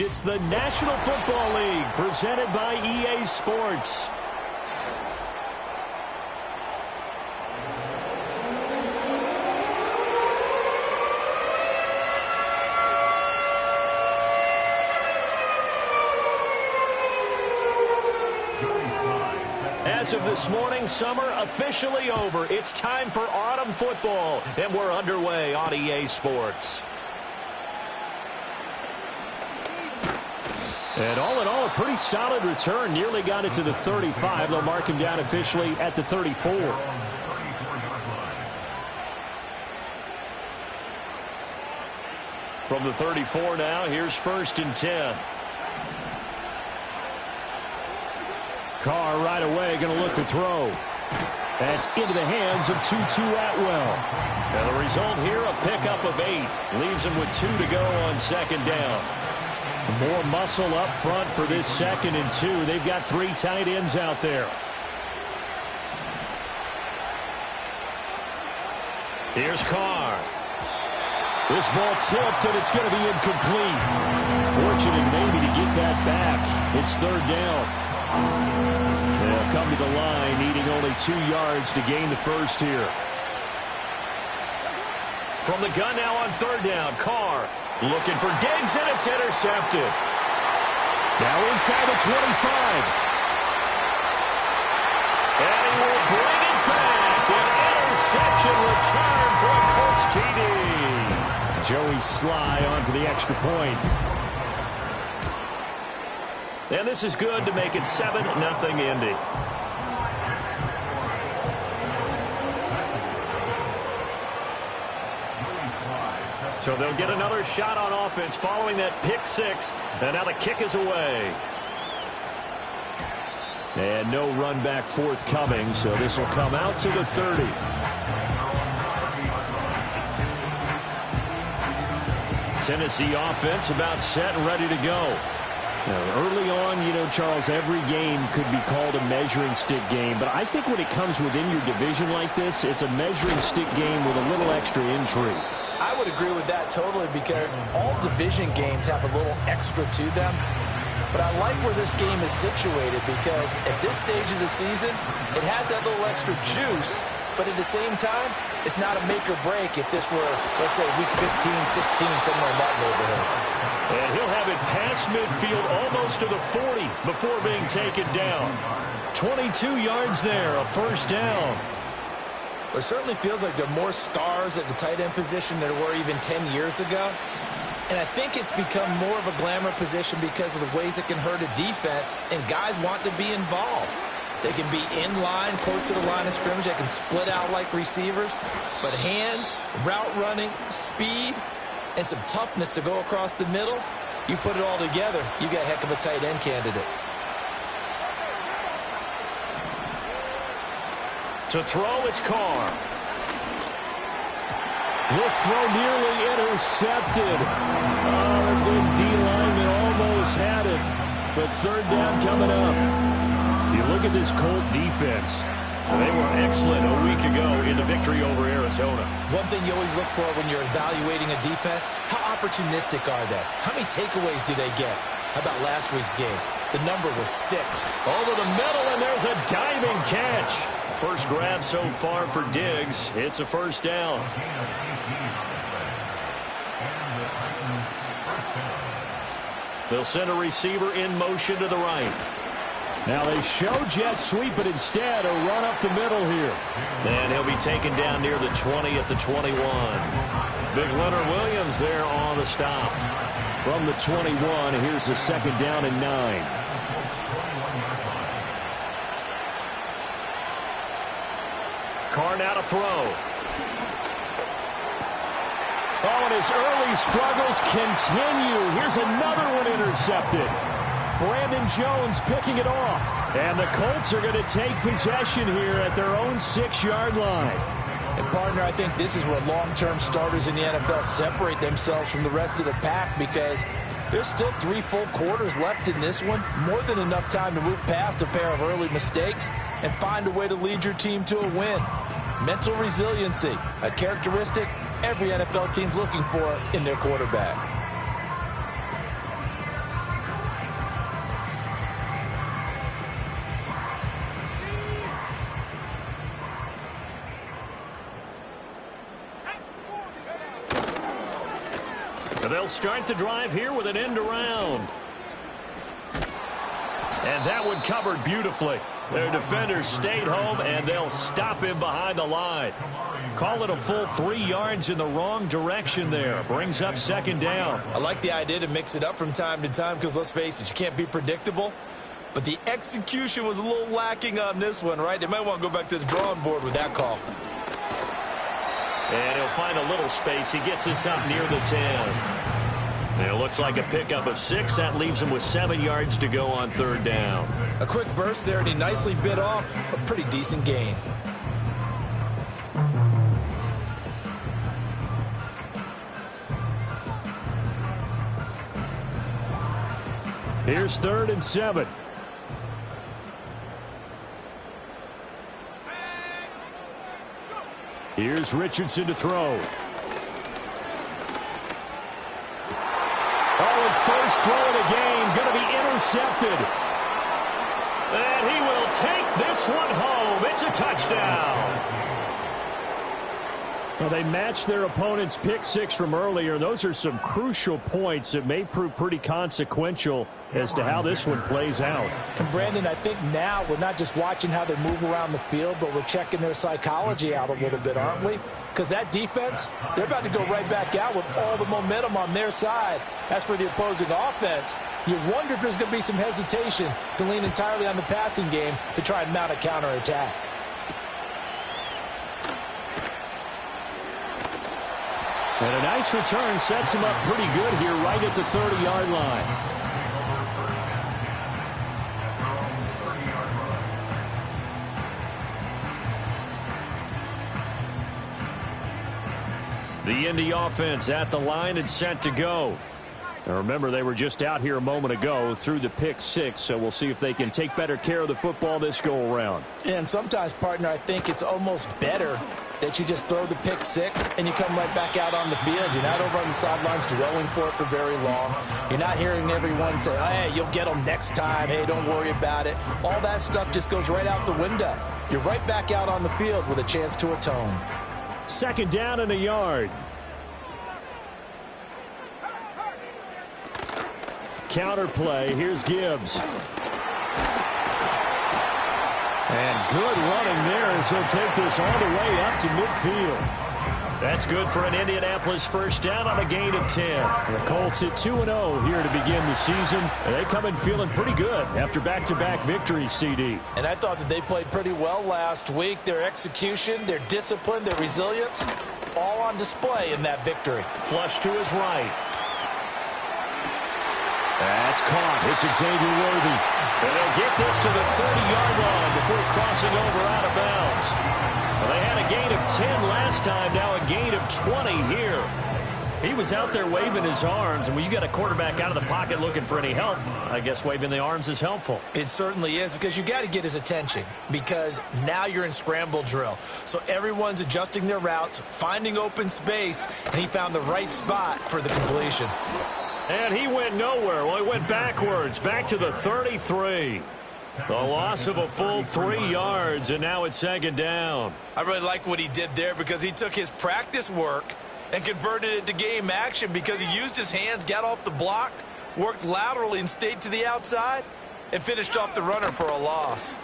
It's the National Football League presented by EA Sports. As of this morning, summer officially over. It's time for autumn football, and we're underway on EA Sports. And all in all, a pretty solid return. Nearly got it to the 35. They'll mark him down officially at the 34. From the 34 now, here's 1st and 10. Carr right away going to look to throw. That's into the hands of Tutu Atwell. And the result here, a pickup of 8. Leaves him with 2 to go on 2nd down. More muscle up front for this 2nd and 2. They've got 3 tight ends out there. Here's Carr. This ball tipped, and it's going to be incomplete. Fortunate maybe to get that back. It's 3rd down. They'll come to the line, needing only 2 yards to gain the first here. From the gun now on 3rd down, Carr. Looking for Diggs, and it's intercepted. Now inside the 25. And he will bring it back. An interception return for a Colts TD. Joey Sly on for the extra point. And this is good to make it 7-0 Indy. So they'll get another shot on offense following that pick 6. And now the kick is away. And no run back forthcoming, so this will come out to the 30. Tennessee offense about set and ready to go. Now, early on, you know, Charles, every game could be called a measuring stick game. But I think when it comes within your division like this, it's a measuring stick game with a little extra intrigue. I would agree with that totally, because all division games have a little extra to them. But I like where this game is situated, because at this stage of the season, it has that little extra juice. But at the same time, it's not a make or break if this were, let's say, week 15, 16, somewhere in that neighborhood. And he'll have it past midfield almost to the 40 before being taken down. 22 yards there, a 1st down. It certainly feels like there are more stars at the tight end position than there were even 10 years ago. And I think it's become more of a glamour position because of the ways it can hurt a defense, and guys want to be involved. They can be in line, close to the line of scrimmage. They can split out like receivers. But hands, route running, speed, and some toughness to go across the middle, you put it all together, you got a heck of a tight end candidate. To throw, it's Carr. This throw nearly intercepted. Oh, the big D-lineman almost had it. But 3rd down coming up. You look at this Colt defense. They were excellent a week ago in the victory over Arizona. One thing you always look for when you're evaluating a defense, how opportunistic are they? How many takeaways do they get? How about last week's game? The number was 6. Over the middle, and there's a diving catch. First grab so far for Diggs. It's a 1st down. They'll send a receiver in motion to the right. Now they show jet sweep, but instead a run up the middle here. And he'll be taken down near the 20 at the 21. Big Leonard Williams there on the stop. From the 21, here's the 2nd down and 9. Carr now to throw. Oh, and his early struggles continue. Here's another one intercepted. Brandon Jones picking it off. And the Colts are going to take possession here at their own 6-yard line. And, partner, I think this is where long-term starters in the NFL separate themselves from the rest of the pack, because there's still 3 full quarters left in this one. More than enough time to move past a pair of early mistakes and find a way to lead your team to a win. Mental resiliency, a characteristic every NFL team's looking for in their quarterback. They'll start the drive here with an end around. And that one covered beautifully. Their defenders stayed home, and they'll stop him behind the line. Call it a full 3 yards in the wrong direction there. Brings up 2nd down. I like the idea to mix it up from time to time because, let's face it, you can't be predictable. But the execution was a little lacking on this one, right? They might want to go back to the drawing board with that call. And he'll find a little space. He gets us up near the 10. And it looks like a pickup of 6. That leaves him with 7 yards to go on 3rd down. A quick burst there, and he nicely bit off a pretty decent gain. Here's 3rd and 7. Here's Richardson to throw. Oh, his first throw of the game going to be intercepted. And he will take this one home. It's a touchdown. Well, they matched their opponent's pick 6 from earlier. Those are some crucial points that may prove pretty consequential as to how this one plays out. And, Brandon, I think now we're not just watching how they move around the field, but we're checking their psychology out a little bit, aren't we? Because that defense, they're about to go right back out with all the momentum on their side. As for the opposing offense, you wonder if there's going to be some hesitation to lean entirely on the passing game to try and mount a counterattack. And a nice return sets him up pretty good here right at the 30-yard line. The Indy offense at the line and set to go. Now remember, they were just out here a moment ago through the pick 6, so we'll see if they can take better care of the football this go-around. And sometimes, partner, I think it's almost better that you just throw the pick 6 and you come right back out on the field. You're not over on the sidelines dwelling for it for very long. You're not hearing everyone say, hey, you'll get them next time. Hey, don't worry about it. All that stuff just goes right out the window. You're right back out on the field with a chance to atone. 2nd down and a yard. Counter play. Here's Gibbs. And good running there as he'll take this all the way up to midfield. That's good for an Indianapolis first down on a gain of 10. The Colts at 2-0 here to begin the season. And they come in feeling pretty good after back-to-back victories, CD. And I thought that they played pretty well last week. Their execution, their discipline, their resilience, all on display in that victory. Flush to his right. That's caught. It's Xavier Worthy. And they'll get this to the 30-yard line before crossing over out of bounds. Well, they had a gain of 10 last time, now a gain of 20 here. He was out there waving his arms, and when you got a quarterback out of the pocket looking for any help, I guess waving the arms is helpful. It certainly is, because you got to get his attention, because now you're in scramble drill. So everyone's adjusting their routes, finding open space, and he found the right spot for the completion. And he went nowhere. Well, he went backwards, back to the 33. The loss of a full 3 yards, and now it's 2nd down. I really like what he did there, because he took his practice work and converted it to game action, because he used his hands, got off the block, worked laterally and stayed to the outside, and finished off the runner for a loss.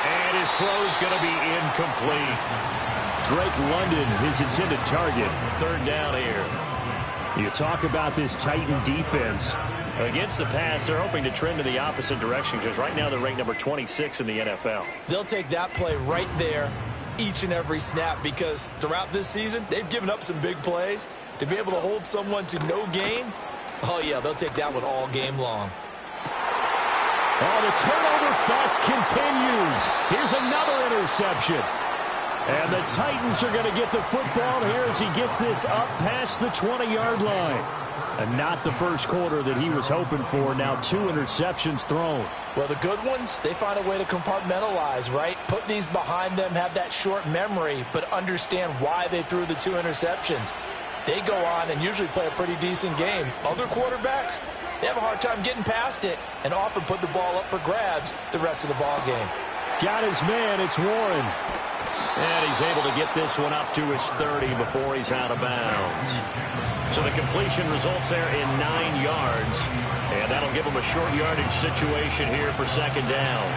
And his throw's going to be incomplete. Drake London, his intended target. 3rd down here. You talk about this Titan defense. Against the pass, they're hoping to trend in the opposite direction, because right now they're ranked number 26 in the NFL. They'll take that play right there each and every snap because throughout this season, they've given up some big plays. To be able to hold someone to no gain, oh, yeah, they'll take that one all game long. Oh, the turnover fest continues. Here's another interception. And the Titans are going to get the football here as he gets this up past the 20-yard line. And not the first quarter that he was hoping for. Now 2 interceptions thrown. Well, the good ones, they find a way to compartmentalize, right? Put these behind them, have that short memory, but understand why they threw the 2 interceptions. They go on and usually play a pretty decent game. Other quarterbacks, they have a hard time getting past it and often put the ball up for grabs the rest of the ball game. Got his man, it's Warren. And he's able to get this one up to his 30 before he's out of bounds. So the completion results there in 9 yards. And that'll give him a short yardage situation here for second down.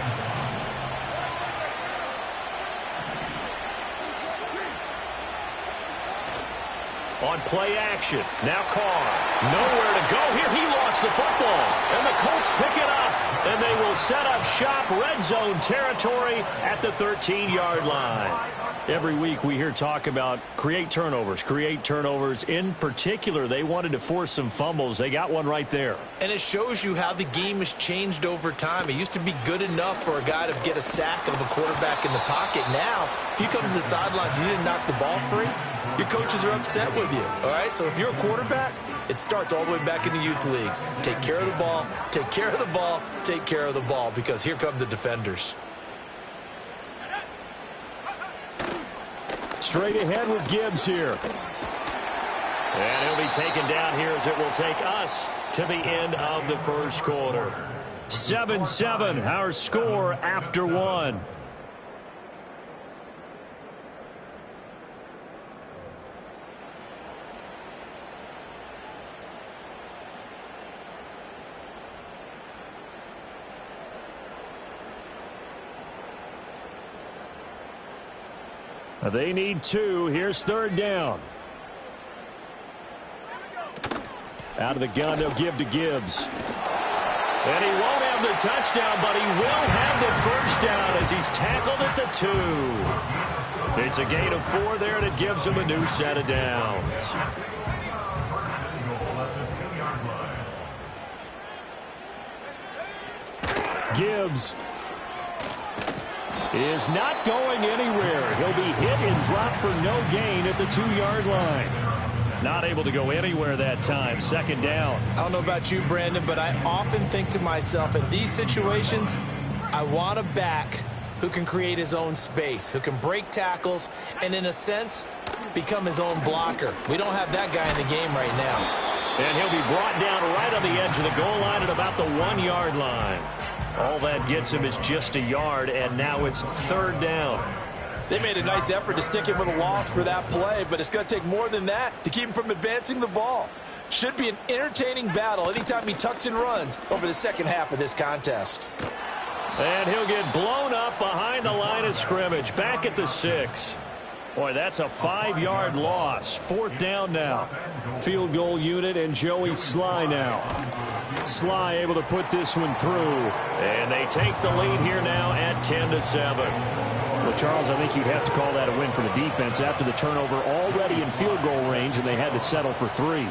On play action. Now Carr. Nowhere to go here. He lost the football. And the Colts pick it up. And they will set up shop red zone territory at the 13-yard line. Every week we hear talk about create turnovers. In particular, they wanted to force some fumbles. They got one right there. And it shows you how the game has changed over time. It used to be good enough for a guy to get a sack of a quarterback in the pocket. Now, if you come to the sidelines and you didn't knock the ball free, your coaches are upset with you. All right, so if you're a quarterback, it starts all the way back in the youth leagues. Take care of the ball, take care of the ball, take care of the ball, because here come the defenders. Straight ahead with Gibbs here. And he'll be taken down here as it will take us to the end of the first quarter. 7-7, our score after 1. They need 2. Here's third down. Out of the gun, they'll give to Gibbs. And he won't have the touchdown, but he will have the first down as he's tackled at the 2. It's a gain of 4 there that gives him a new set of downs. Gibbs is not going anywhere. He'll be hit and dropped for no gain at the 2-yard line. Not able to go anywhere that time. Second down. I don't know about you, Brandon, but I often think to myself, in these situations, I want a back who can create his own space, who can break tackles, and in a sense, become his own blocker. We don't have that guy in the game right now. And he'll be brought down right on the edge of the goal line at about the 1-yard line. All that gets him is just a yard, and now it's third down. They made a nice effort to stick him with a loss for that play, but it's going to take more than that to keep him from advancing the ball. Should be an entertaining battle anytime he tucks and runs over the second half of this contest. And he'll get blown up behind the line of scrimmage, back at the 6. Boy, that's a 5-yard loss. Fourth down now. Field goal unit and Joey Sly now. Sly able to put this one through. And they take the lead here now at 10-7. Well, Charles, I think you'd have to call that a win for the defense after the turnover already in field goal range, and they had to settle for 3.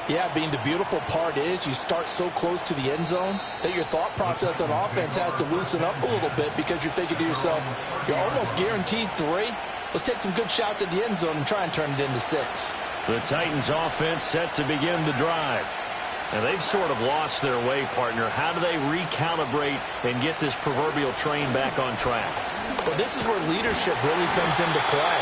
Yeah, Bean, the beautiful part is you start so close to the end zone that your thought process on offense has to loosen up a little bit because you're thinking to yourself, you're almost guaranteed 3. Let's take some good shots at the end zone and try and turn it into 6. The Titans offense set to begin the drive. And they've sort of lost their way, partner. How do they recalibrate and get this proverbial train back on track? Well, this is where leadership really comes into play.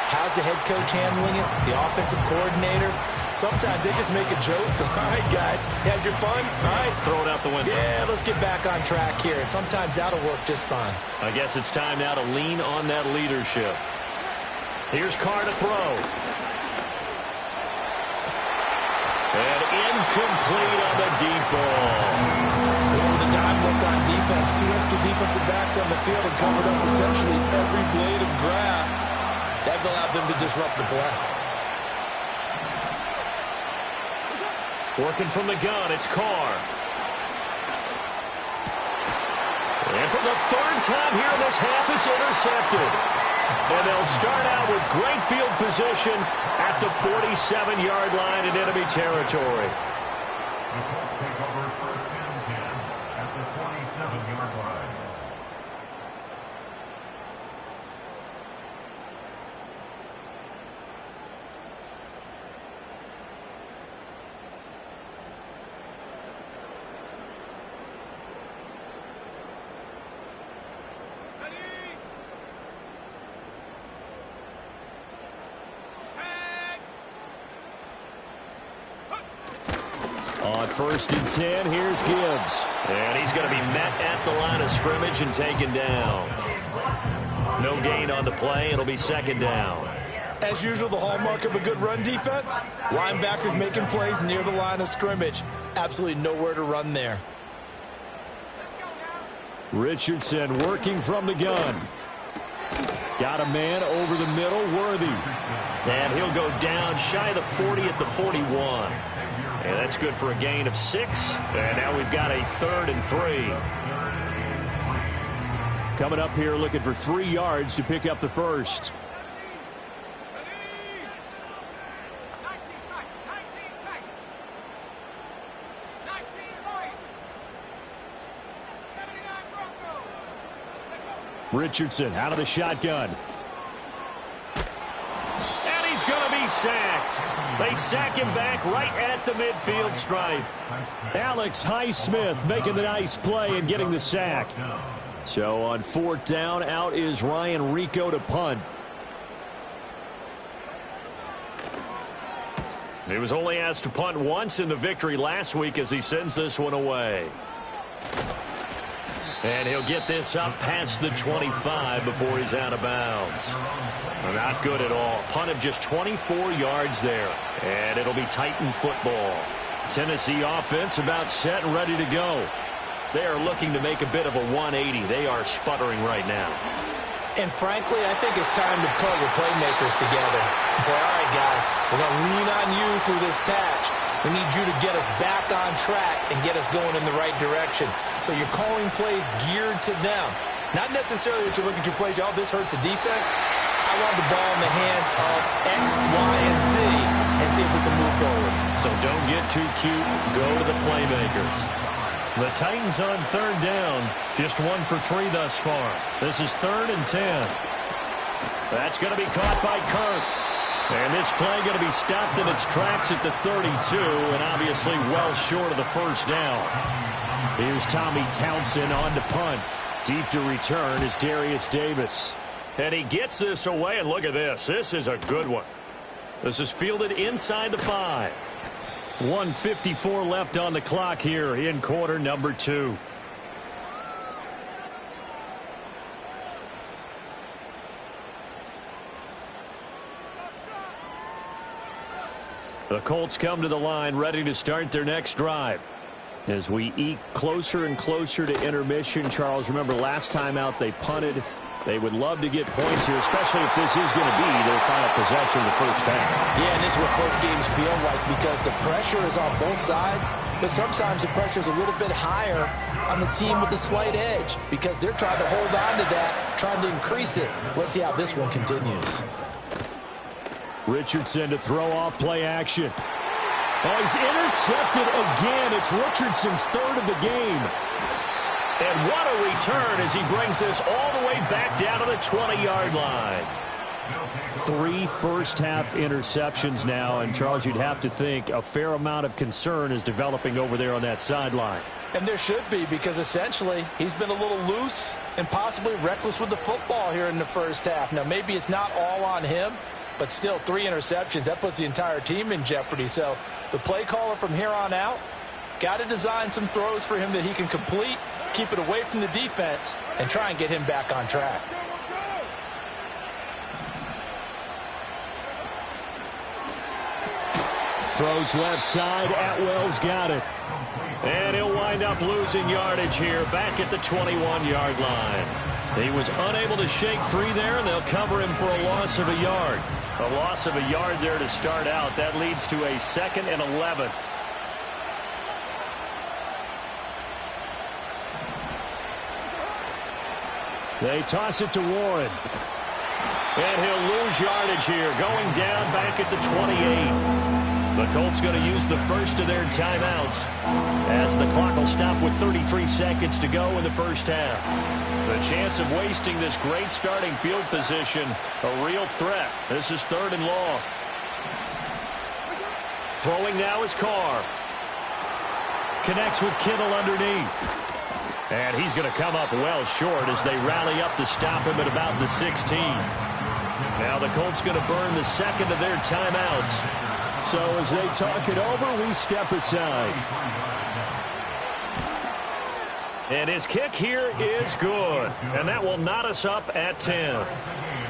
How's the head coach handling it? The offensive coordinator? Sometimes they just make a joke. All right, guys, you had your fun? All right. Throw it out the window. Yeah, let's get back on track here. And sometimes that'll work just fine. I guess it's time now to lean on that leadership. Here's Carr to throw. And incomplete on the deep ball. With a dime look on defense, 2 extra defensive backs on the field and covered up essentially every blade of grass. That allowed them to disrupt the play. Working from the gun, it's Carr. And for the 3rd time here in this half, it's intercepted. And they'll start out with great field position at the 47-yard line in enemy territory. The Colts take over first and 10 at the 47-yard line. On first and 10, here's Gibbs. And he's going to be met at the line of scrimmage and taken down. No gain on the play. It'll be second down. As usual, the hallmark of a good run defense, linebackers making plays near the line of scrimmage. Absolutely nowhere to run there. Richardson working from the gun. Got a man over the middle, Worthy. And he'll go down shy of the 40 at the 41. And that's good for a gain of 6. And now we've got a 3rd and 3. Coming up here looking for 3 yards to pick up the first. Richardson out of the shotgun. And he's going to be sacked. They sack him back right at the midfield stripe. Alex Highsmith making the nice play and getting the sack. So on 4th down, out is Ryan Rico to punt. He was only asked to punt once in the victory last week as he sends this one away. And he'll get this up past the 25 before he's out of bounds. Not good at all. Punt of just 24 yards there. And it'll be Titan football. Tennessee offense about set and ready to go. They are looking to make a bit of a 180. They are sputtering right now. And frankly, I think it's time to call your playmakers together and say, all right, guys, we're going to lean on you through this patch. We need you to get us back on track and get us going in the right direction. So you're calling plays geared to them. Not necessarily that you look at your plays, oh, this hurts the defense. I want the ball in the hands of X, Y, and Z and see if we can move forward. So don't get too cute. Go to the playmakers. The Titans on 3rd down. Just 1 for 3 thus far. This is 3rd and 10. That's going to be caught by Kirk. And this play going to be stopped in its tracks at the 32, and obviously well short of the first down. Here's Tommy Townsend on to punt. Deep to return is Darius Davis. And he gets this away, and look at this. This is a good one. This is fielded inside the 5. 1:54 left on the clock here in quarter number 2. The Colts come to the line ready to start their next drive. As we eke closer and closer to intermission, Charles, remember last time out they punted. They would love to get points here, especially if this is going to be their final possession of the first half. Yeah, and this is what close games feel like because the pressure is on both sides, but sometimes the pressure is a little bit higher on the team with the slight edge because they're trying to hold on to that, trying to increase it. Let's see how this one continues. Richardson to throw off play action. Oh, he's intercepted again. It's Richardson's 3rd of the game. And what a return as he brings this all the way back down to the 20-yard line. 3 first-half interceptions now, and Charles, you'd have to think a fair amount of concern is developing over there on that sideline. And there should be because essentially he's been a little loose and possibly reckless with the football here in the first half. Now, maybe it's not all on him, but still 3 interceptions. That puts the entire team in jeopardy. So the play caller from here on out got to design some throws for him that he can complete, keep it away from the defense, and try and get him back on track. Throws left side. Atwell's got it. And he'll wind up losing yardage here back at the 21-yard line. He was unable to shake free there, and they'll cover him for a loss of a yard. A loss of a yard there to start out. That leads to a 2nd and 11. They toss it to Warren. And he'll lose yardage here, going down back at the 28. The Colts going to use the first of their timeouts as the clock will stop with 33 seconds to go in the first half. The chance of wasting this great starting field position, a real threat. This is 3rd and long. Throwing now is Carr. Connects with Kittle underneath. And he's going to come up well short as they rally up to stop him at about the 16. Now the Colts going to burn the second of their timeouts. So as they talk it over, we step aside. And his kick here is good. And that will knot us up at 10.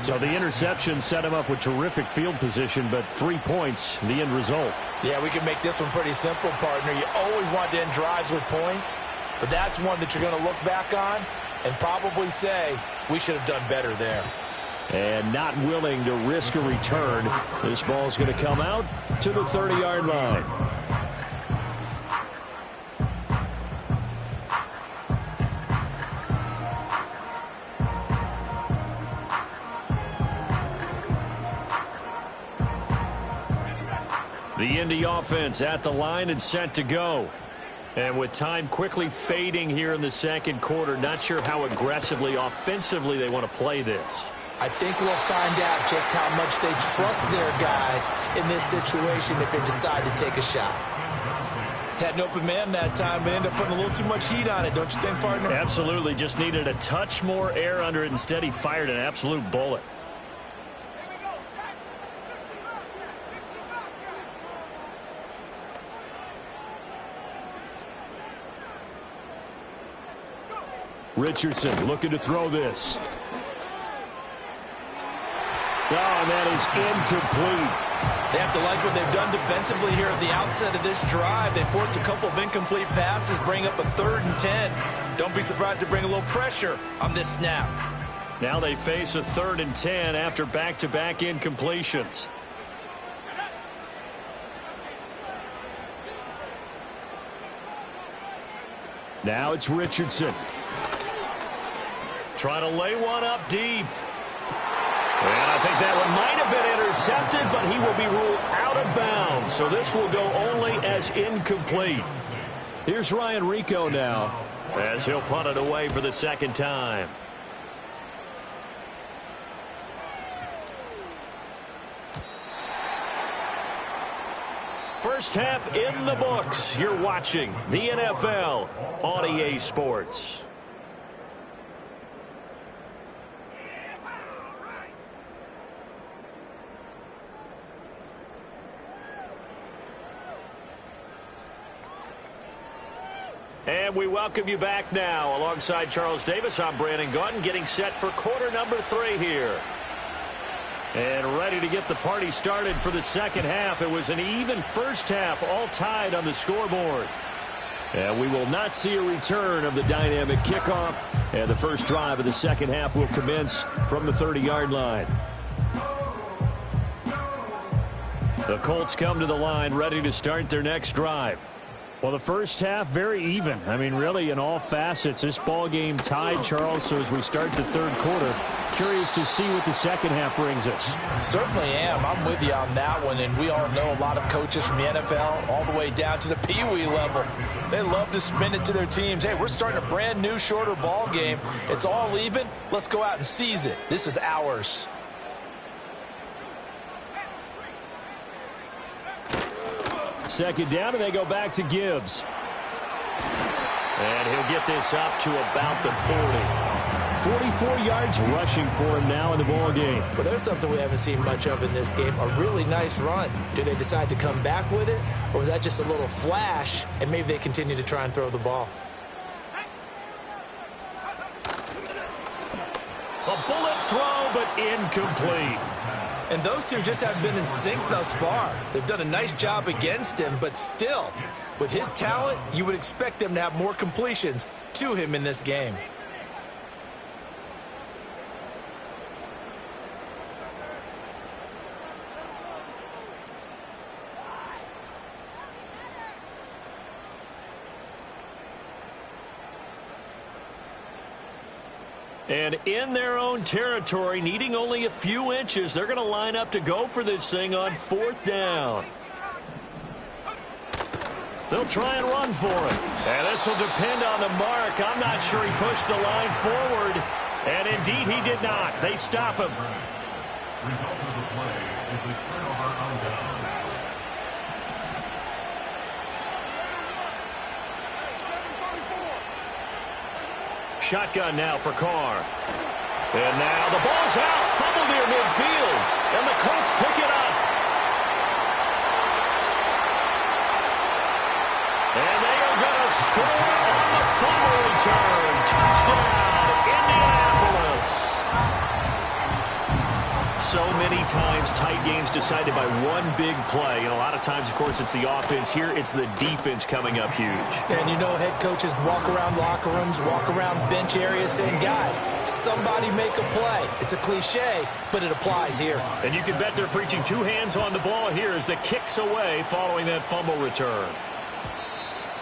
So the interception set him up with terrific field position, but 3 points, the end result. Yeah, we can make this one pretty simple, partner. You always want to end drives with points, but that's one that you're going to look back on and probably say, we should have done better there. And not willing to risk a return. This ball's going to come out to the 30-yard line. The Indy offense at the line and set to go. And with time quickly fading here in the second quarter, not sure how aggressively, offensively they want to play this. I think we'll find out just how much they trust their guys in this situation if they decide to take a shot. Had an open man that time, but ended up putting a little too much heat on it, don't you think, partner? Absolutely. Just needed a touch more air under it. Instead, he fired an absolute bullet. Richardson looking to throw this. Oh, and that is incomplete. They have to like what they've done defensively here at the outset of this drive. They forced a couple of incomplete passes, bring up a 3rd and 10. Don't be surprised to bring a little pressure on this snap. Now they face a 3rd and 10 after back-to-back incompletions. Now it's Richardson. Trying to lay one up deep. And I think that one might have been intercepted, but he will be ruled out of bounds. So this will go only as incomplete. Here's Ryan Rico now as he'll punt it away for the second time. First half in the books. You're watching the NFL on EA Sports. And we welcome you back now. Alongside Charles Davis, I'm Brandon Gaudin, getting set for quarter number 3 here. And ready to get the party started for the second half. It was an even first half, all tied on the scoreboard. And we will not see a return of the dynamic kickoff. And the first drive of the second half will commence from the 30-yard line. The Colts come to the line ready to start their next drive. Well, the first half, very even. I mean, really, in all facets, this ball game tied, Charles. So as we start the third quarter, curious to see what the second half brings us. Certainly am. I'm with you on that one. And we all know a lot of coaches from the NFL all the way down to the Pee-wee level. They love to spin it to their teams. Hey, we're starting a brand new, shorter ball game. It's all even. Let's go out and seize it. This is ours. Second down, and they go back to Gibbs. And he'll get this up to about the 40. 44 yards rushing for him now in the ball game. Well, there's something we haven't seen much of in this game, a really nice run. Do they decide to come back with it, or was that just a little flash, and maybe they continue to try and throw the ball? A bullet throw, but incomplete. And those two just haven't been in sync thus far. They've done a nice job against him, but still, with his talent, you would expect them to have more completions to him in this game. And in their own territory, needing only a few inches, they're going to line up to go for this thing on 4th down. They'll try and run for it. And this will depend on the mark. I'm not sure he pushed the line forward. And indeed, he did not. They stop him. Result of the play is a turnover on down. Shotgun now for Carr. And now the ball's out. Fumble near midfield. And the Colts pick it up. And they are going to score on the fumble return. Touchdown, Indianapolis. So many times tight games decided by one big play. And a lot of times, of course, it's the offense. Here, it's the defense coming up huge. And you know head coaches walk around locker rooms, walk around bench areas saying, guys, somebody make a play. It's a cliche, but it applies here. And you can bet they're preaching two hands on the ball here as the kick's away following that fumble return.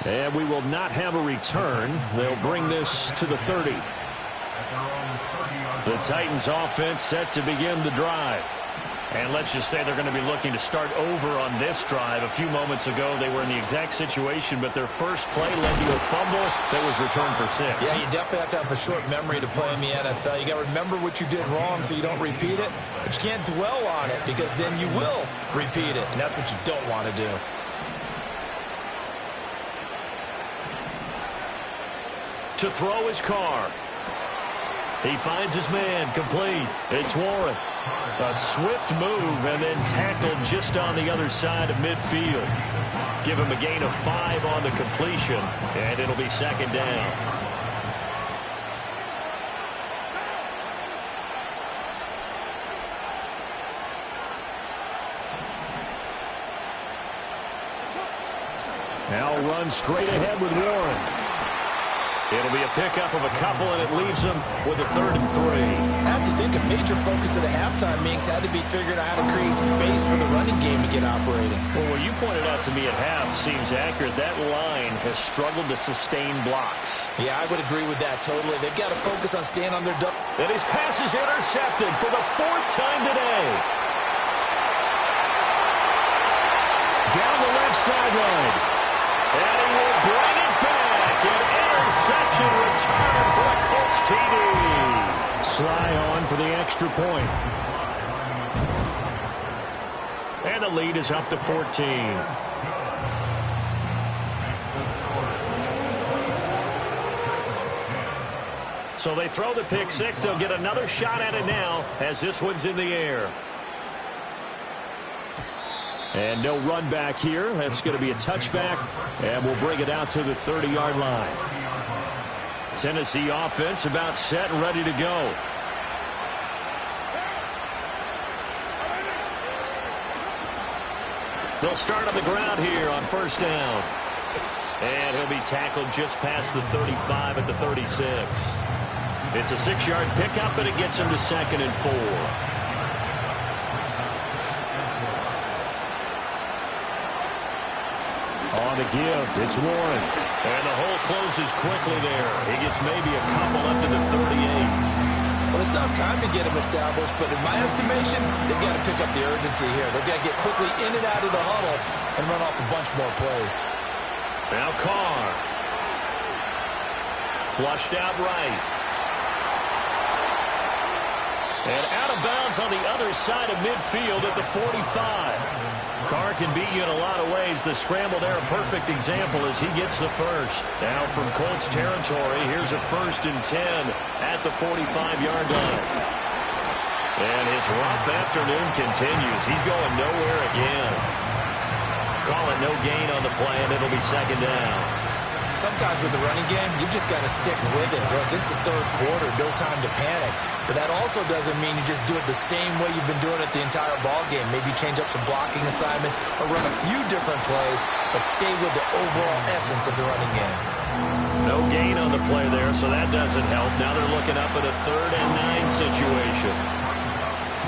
And we will not have a return. They'll bring this to the 30. The Titans offense set to begin the drive. And let's just say they're going to be looking to start over on this drive. A few moments ago, they were in the exact situation, but their first play led to a fumble that was returned for 6. Yeah, you definitely have to have a short memory to play in the NFL. You got to remember what you did wrong so you don't repeat it, but you can't dwell on it because then you will repeat it, and that's what you don't want to do. To throw his Carr. He finds his man, complete. It's Warren. A swift move and then tackled just on the other side of midfield. Give him a gain of 5 on the completion, and it'll be 2nd down. Now run straight ahead with Warren. It'll be a pickup of a couple, and it leaves them with a 3rd and 3. I have to think a major focus of the halftime meetings had to be figuring out how to create space for the running game to get operating. Well, what you pointed out to me at half seems accurate. That line has struggled to sustain blocks. Yeah, I would agree with that totally. They've got to focus on staying on their double. And his pass is intercepted for the 4th time today. Down the left sideline. And he will bring it back. Interception return for a Colts TD. Sly on for the extra point. And the lead is up to 14. So they throw the pick 6. They'll get another shot at it now as this one's in the air. And no run back here. That's going to be a touchback, and we'll bring it out to the 30-yard line. Tennessee offense about set and ready to go. They'll start on the ground here on 1st down. And he'll be tackled just past the 35 at the 36. It's a 6-yard pickup, and it gets him to 2nd and 4. On the give, it's Warren. And the hole closes quickly there. He gets maybe a couple up to the 38. Well, it's not time to get him established, but in my estimation, they've got to pick up the urgency here. They've got to get quickly in and out of the huddle and run off a bunch more plays. Now Carr. Flushed out right. And out of bounds on the other side of midfield at the 45. Carr can beat you in a lot of ways. The scramble there, a perfect example as he gets the first. Now from Colts territory, here's a 1st and 10 at the 45-yard line. And his rough afternoon continues. He's going nowhere again. Call it no gain on the play, and it'll be 2nd down. Sometimes with the running game, you've just got to stick with it. Look, it's the 3rd quarter, no time to panic. But that also doesn't mean you just do it the same way you've been doing it the entire ball game. Maybe change up some blocking assignments or run a few different plays, but stay with the overall essence of the running game. No gain on the play there, so that doesn't help. Now they're looking up at a 3rd and 9 situation.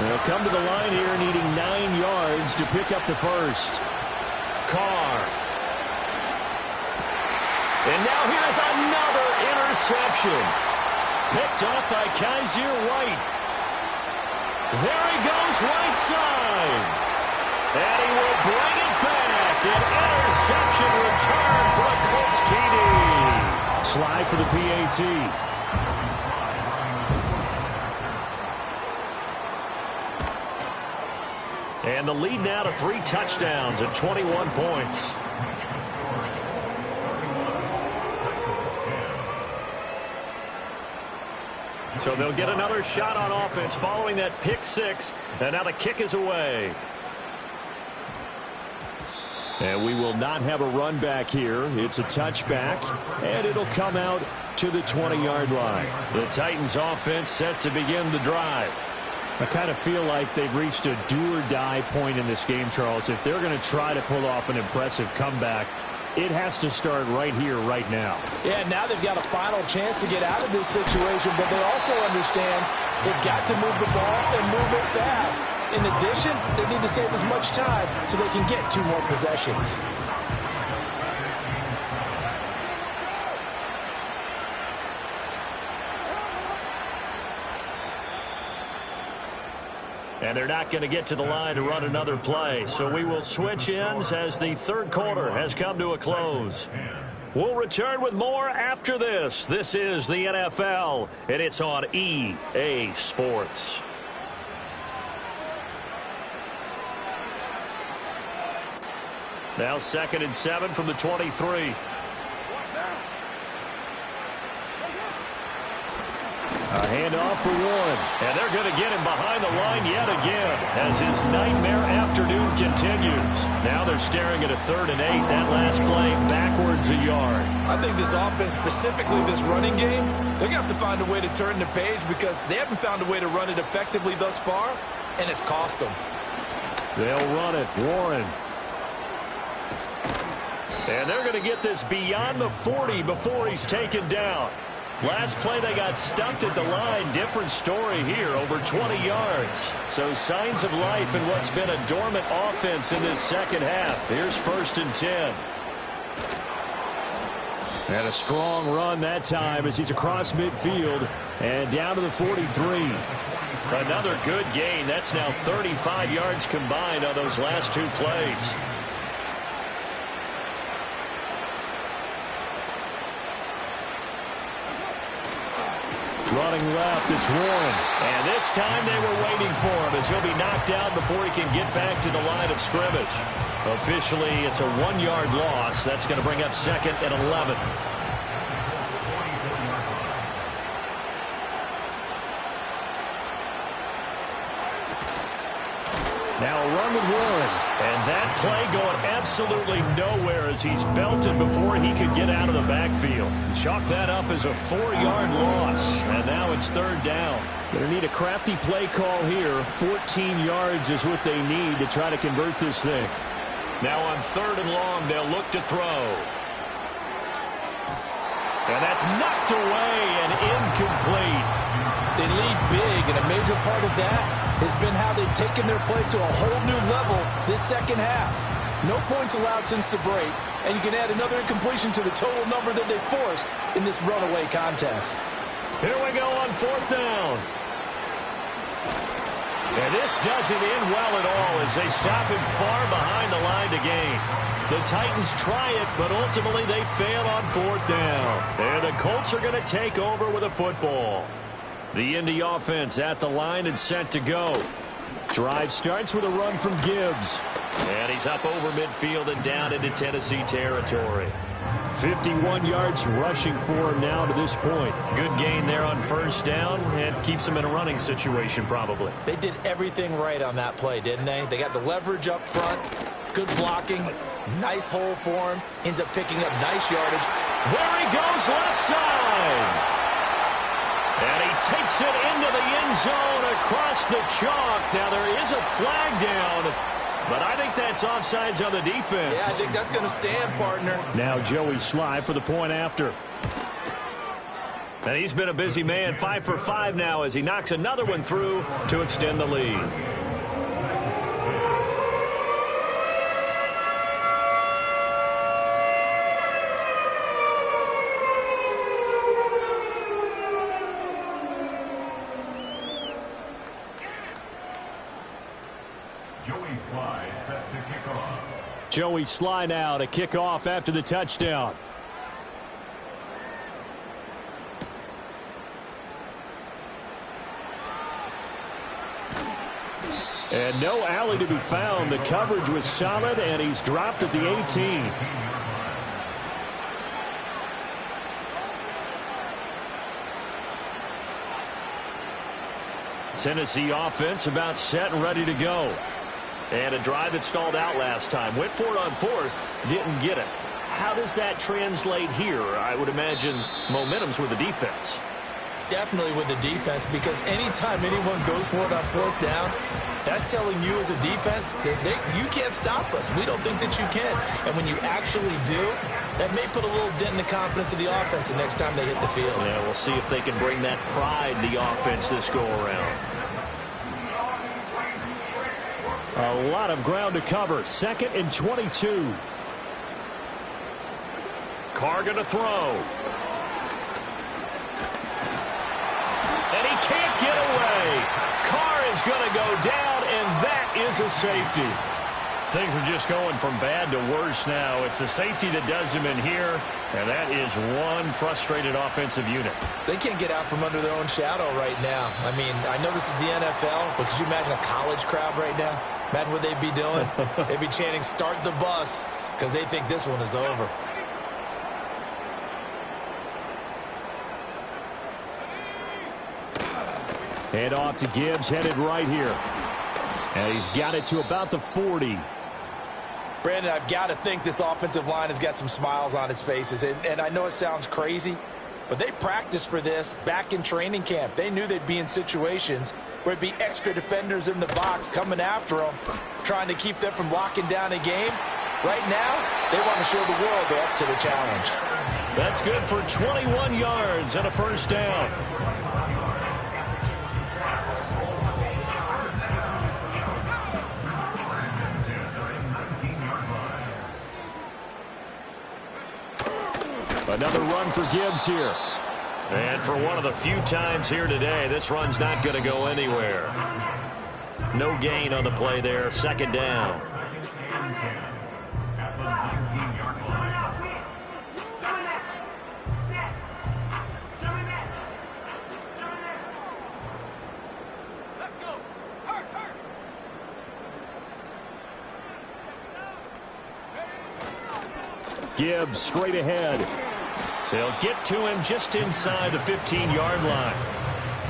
They'll come to the line here needing 9 yards to pick up the first. Carr. And now here's another interception. picked off by Kaiser White. There he goes right side. And he will bring it back. An interception return for a Colts TD. Slide for the PAT. And the lead now to 3 touchdowns at 21 points. So they'll get another shot on offense following that pick 6. And now the kick is away. And we will not have a run back here. It's a touchback, and it'll come out to the 20-yard line. The Titans offense set to begin the drive. I kind of feel like they've reached a do-or-die point in this game, Charles. If they're going to try to pull off an impressive comeback, it has to start right here, right now. Yeah, now they've got a final chance to get out of this situation, but they also understand they've got to move the ball and move it fast. In addition, they need to save as much time so they can get 2 more possessions. And they're not going to get to the line to run another play. So we will switch ends as the third quarter has come to a close. We'll return with more after this. This is the NFL, and it's on EA Sports. Now 2nd and 7 from the 23. A handoff for Warren. And they're going to get him behind the line yet again as his nightmare afternoon continues. Now they're staring at a 3rd and 8. That last play backwards a yard. I think this offense, specifically this running game, they're going to have to find a way to turn the page because they haven't found a way to run it effectively thus far, and it's cost them. They'll run it. Warren. And they're going to get this beyond the 40 before he's taken down. Last play, they got stuffed at the line. Different story here, over 20 yards. So signs of life in what's been a dormant offense in this second half. Here's 1st and 10. And a strong run that time as he's across midfield and down to the 43. Another good gain. That's now 35 yards combined on those last 2 plays. Running left, it's Warren. And this time they were waiting for him as he'll be knocked out before he can get back to the line of scrimmage. Officially, it's a 1-yard loss. That's going to bring up 2nd and 11. Now a run with Warren. And that play going absolutely nowhere as he's belted before he could get out of the backfield. Chalk that up as a 4-yard loss. And now it's 3rd down. Going to need a crafty play call here. 14 yards is what they need to try to convert this thing. Now on 3rd and long, they'll look to throw. And that's knocked away and incomplete. They lead big, and a major part of that has been how they've taken their play to a whole new level this second half. No points allowed since the break, and you can add another incompletion to the total number that they forced in this runaway contest. Here we go on 4th down. And this doesn't end well at all as they stop him far behind the line to gain. The Titans try it, but ultimately they fail on 4th down. And the Colts are going to take over with a football. The Indy offense at the line and set to go. Drive starts with a run from Gibbs. And he's up over midfield and down into Tennessee territory. 51 yards rushing for him now to this point. Good gain there on 1st down and keeps him in a running situation probably. They did everything right on that play, didn't they? They got the leverage up front, good blocking, nice hole for him, ends up picking up nice yardage. There he goes left side. And he takes it into the end zone across the chalk. Now there is a flag down, but I think that's offsides on the defense. Yeah, I think that's going to stand, partner. Now Joey Sly for the point after. And he's been a busy man, 5 for 5 now as he knocks another one through to extend the lead. Joey Sly now to kick off after the touchdown. And no alley to be found. The coverage was solid, and he's dropped at the 18. Tennessee offense about set and ready to go. And a drive that stalled out last time. Went for it on fourth, didn't get it. How does that translate here? I would imagine momentum's with the defense. Definitely with the defense, because anytime anyone goes for it on fourth down, that's telling you as a defense that you can't stop us. We don't think that you can. And when you actually do, that may put a little dent in the confidence of the offense the next time they hit the field. Yeah, we'll see if they can bring that pride to the offense this go-around. A lot of ground to cover. 2nd and 22. Carr going to throw. And he can't get away. Carr is going to go down, and that is a safety. Things are just going from bad to worse now. It's a safety that does him in here, and that is one frustrated offensive unit. They can't get out from under their own shadow right now. I mean, I know this is the NFL, but could you imagine a college crowd right now? Imagine what they'd be doing. They'd be chanting, "Start the bus," because they think this one is over. Hand off to Gibbs, headed right here. And he's got it to about the 40. Brandon, I've got to think this offensive line has got some smiles on its faces. And I know it sounds crazy, but they practiced for this back in training camp. They knew they'd be in situations where it'd be extra defenders in the box coming after them, trying to keep them from locking down a game. Right now, they want to show the world they're up to the challenge. That's good for 21 yards and a first down. Another run for Gibbs here. And for one of the few times here today, this run's not going to go anywhere. No gain on the play there. 2nd down. Gibbs straight ahead. They'll get to him just inside the 15-yard line.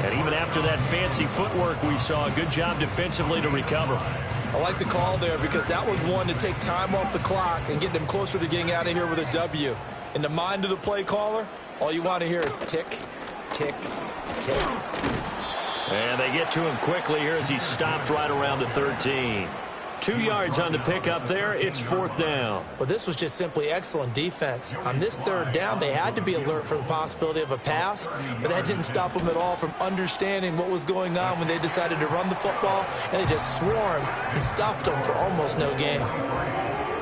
And even after that fancy footwork we saw, a good job defensively to recover. I like the call there because that was one to take time off the clock and get them closer to getting out of here with a W. In the mind of the play caller, all you want to hear is tick, tick, tick. And they get to him quickly here as he stopped right around the 13. 2 yards on the pickup there. It's 4th down. Well, this was just simply excellent defense. On this 3rd down, they had to be alert for the possibility of a pass, but that didn't stop them at all from understanding what was going on when they decided to run the football, and they just swarmed and stuffed them for almost no gain.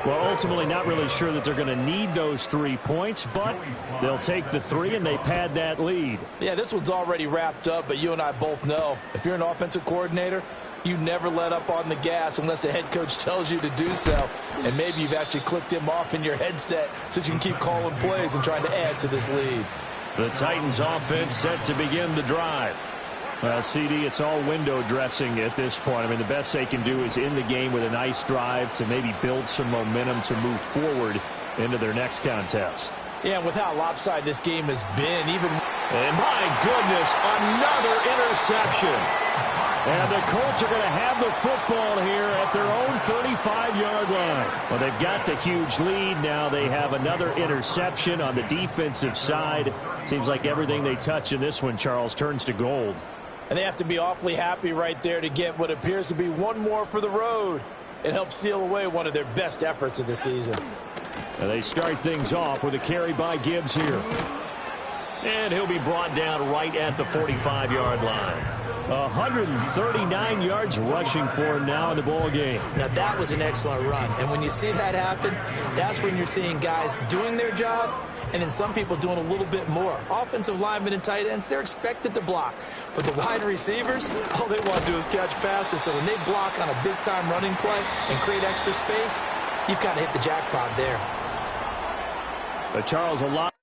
Well, ultimately not really sure that they're going to need those 3 points, but they'll take the 3 and they pad that lead. Yeah, this one's already wrapped up, but you and I both know if you're an offensive coordinator, you never let up on the gas unless the head coach tells you to do so. And maybe you've actually clicked him off in your headset so you can keep calling plays and trying to add to this lead. The Titans offense set to begin the drive. Well, CD, it's all window dressing at this point. I mean, the best they can do is end the game with a nice drive to maybe build some momentum to move forward into their next contest. Yeah, and with how lopsided this game has been, even... And my goodness, another interception. And the Colts are going to have the football here at their own 35-yard line. Well, they've got the huge lead. Now they have another interception on the defensive side. Seems like everything they touch in this one, Charles, turns to gold. And they have to be awfully happy right there to get what appears to be one more for the road and help seal away one of their best efforts of the season. And they start things off with a carry by Gibbs here. And he'll be brought down right at the 45-yard line. 139 yards rushing for him now in the ball game. Now that was an excellent run, and when you see that happen, that's when you're seeing guys doing their job and then some people doing a little bit more. Offensive linemen and tight ends, they're expected to block, but the wide receivers, all they want to do is catch passes. So when they block on a big-time running play and create extra space, You've got to hit the jackpot there. Charles, a lot.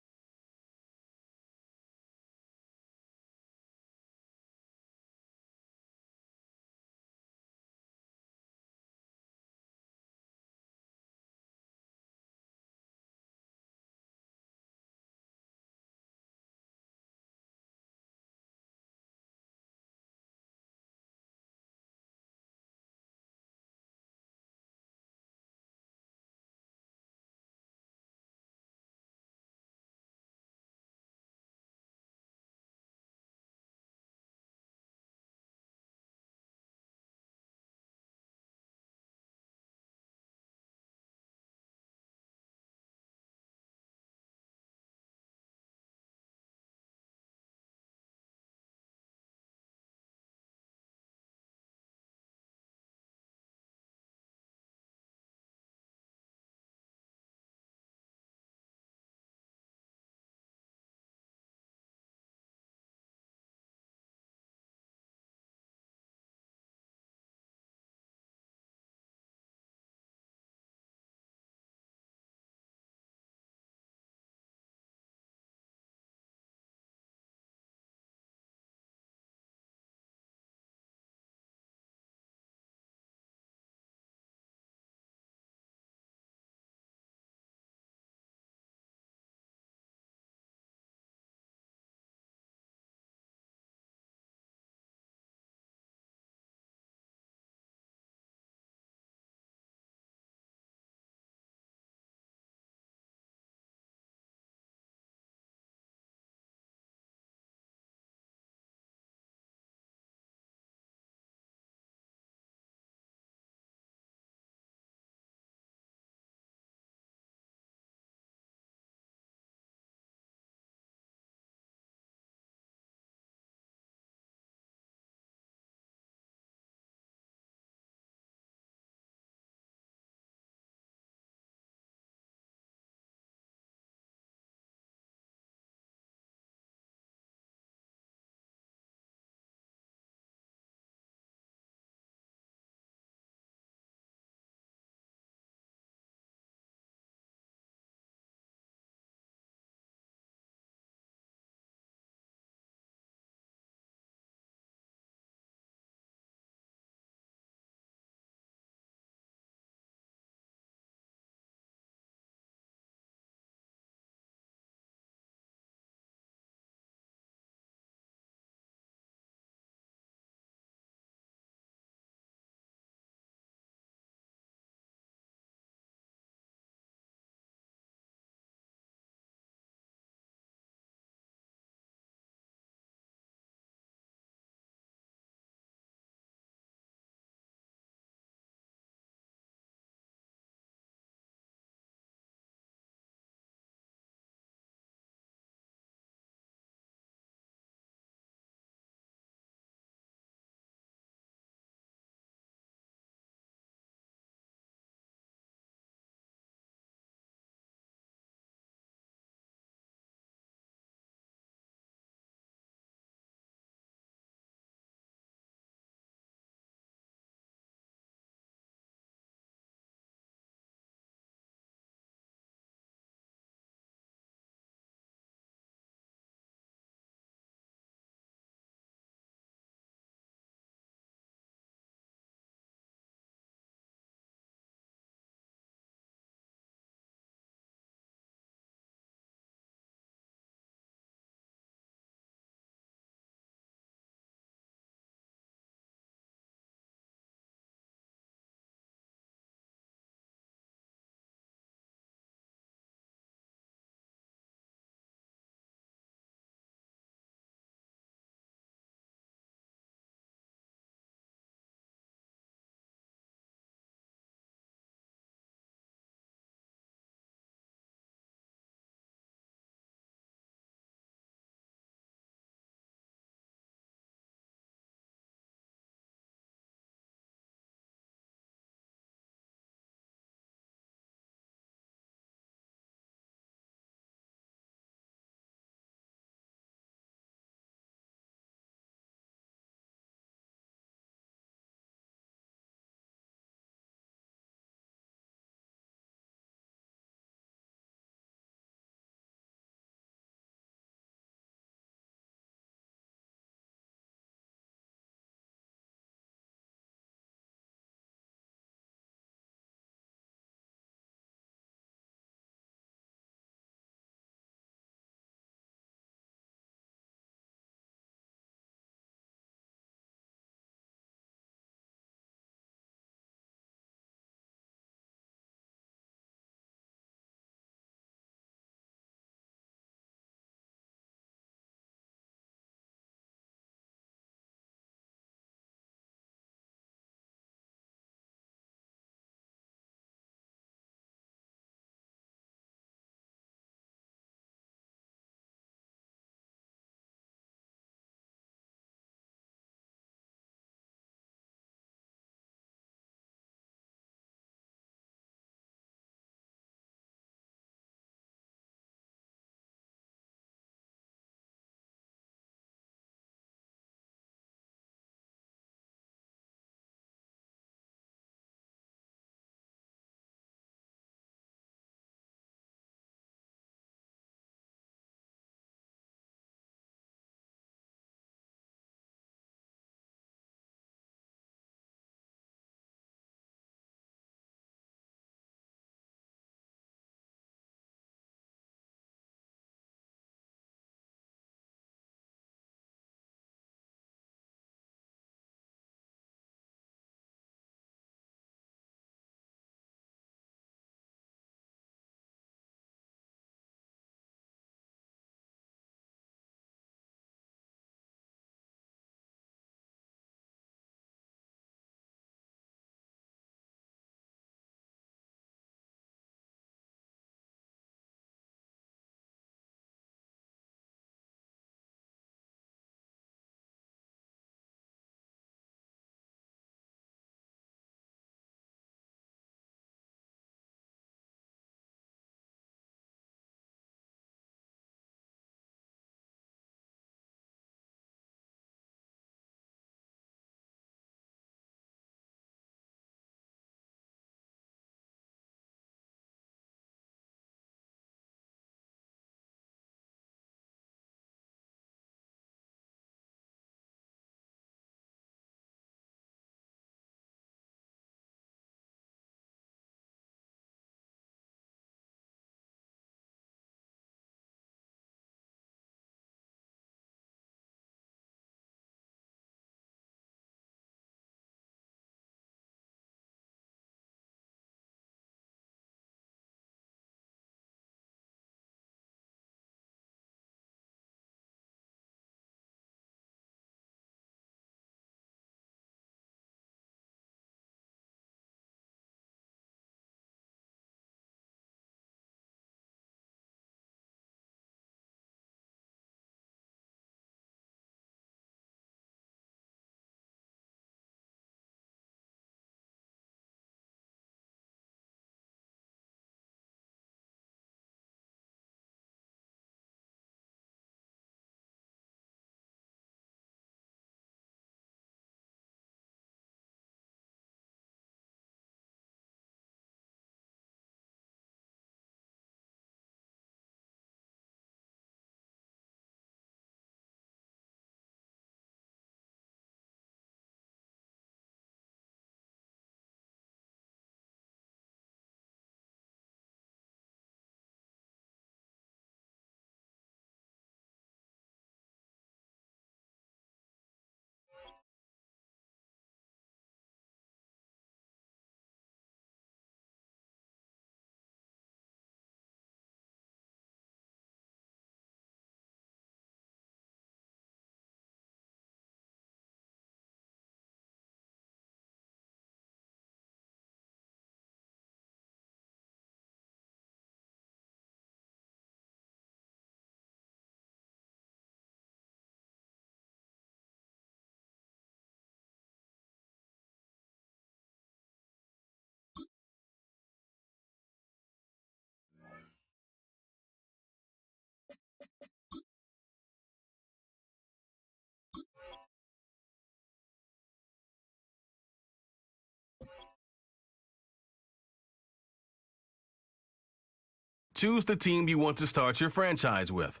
Choose the team you want to start your franchise with.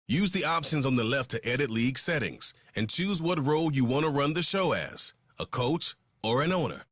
Use the options on the left to edit league settings and choose what role you want to run the show as, a coach or an owner.